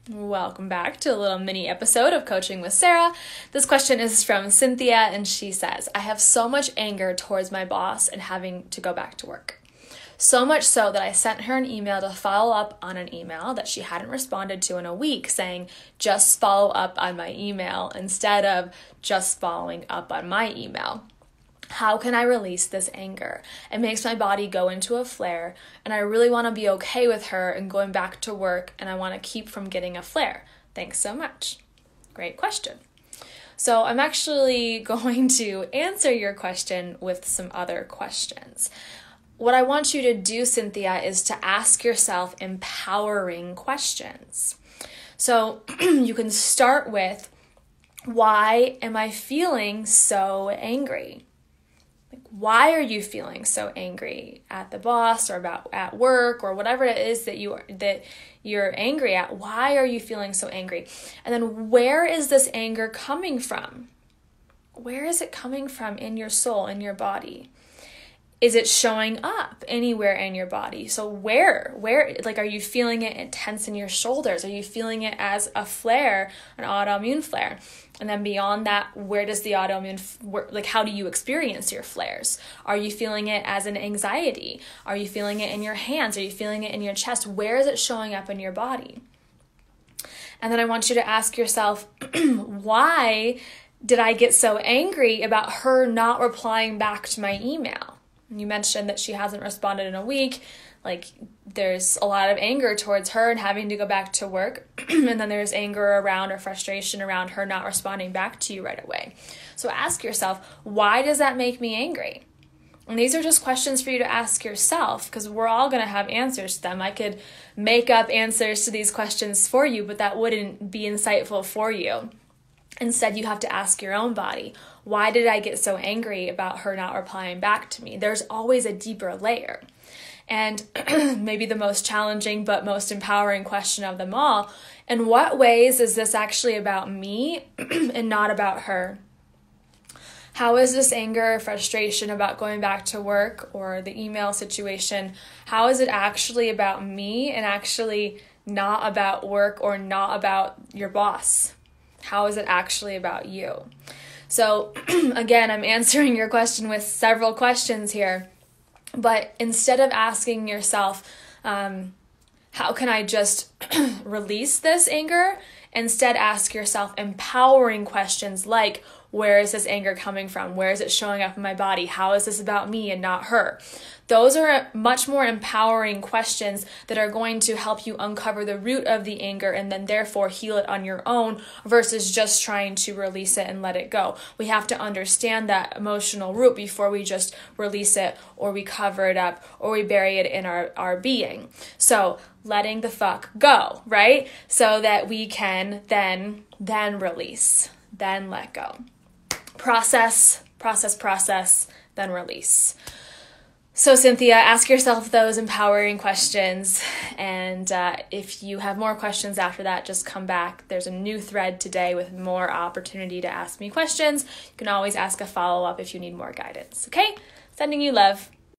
Welcome back to a little mini episode of Coaching with Sarah. This question is from Cynthia, and she says, I have so much anger towards my boss and having to go back to work. So much so that I sent her an email to follow up on an email that she hadn't responded to in a week, saying, just follow up on my email instead of just following up on my email. How can I release this anger? It makes my body go into a flare, and I really want to be okay with her and going back to work, and I want to keep from getting a flare. Thanks so much. Great question. So I'm actually going to answer your question with some other questions. What I want you to do, Cynthia, is to ask yourself empowering questions. So you can start with, why am I feeling so angry? Why are you feeling so angry at the boss or at work or whatever it is that you're angry at? Why are you feeling so angry? And then where is this anger coming from? Where is it coming from in your soul, in your body? Is it showing up anywhere in your body? So where, like, are you feeling it tense in your shoulders? Are you feeling it as a flare, an autoimmune flare? And then beyond that, where does the autoimmune, how do you experience your flares? Are you feeling it as an anxiety? Are you feeling it in your hands? Are you feeling it in your chest? Where is it showing up in your body? And then I want you to ask yourself, why did I get so angry about her not replying back to my email? You mentioned that she hasn't responded in a week. There's a lot of anger towards her and having to go back to work. And then there's anger around or frustration around her not responding back to you right away. So ask yourself, why does that make me angry? And these are just questions for you to ask yourself, because we're all going to have answers to them. I could make up answers to these questions for you, but that wouldn't be insightful for you. Instead, you have to ask your own body, why did I get so angry about her not replying back to me? There's always a deeper layer. And maybe the most challenging but most empowering question of them all, in what ways is this actually about me and not about her? How is this anger or frustration about going back to work or the email situation, how is it actually about me and actually not about work or not about your boss? How is it actually about you? So again, I'm answering your question with several questions here, but instead of asking yourself, how can I just release this anger? Instead, ask yourself empowering questions like, where is this anger coming from? Where is it showing up in my body? How is this about me and not her? Those are much more empowering questions that are going to help you uncover the root of the anger and then therefore heal it on your own versus just trying to release it and let it go. We have to understand that emotional root before we just release it or we cover it up or we bury it in our being. So letting the fuck go, right? So that we can then release, then let go. Process, then release. So Cynthia, ask yourself those empowering questions, and if you have more questions after that, just come back. There's a new thread today with more opportunity to ask me questions. You can always ask a follow-up if you need more guidance, okay? Sending you love.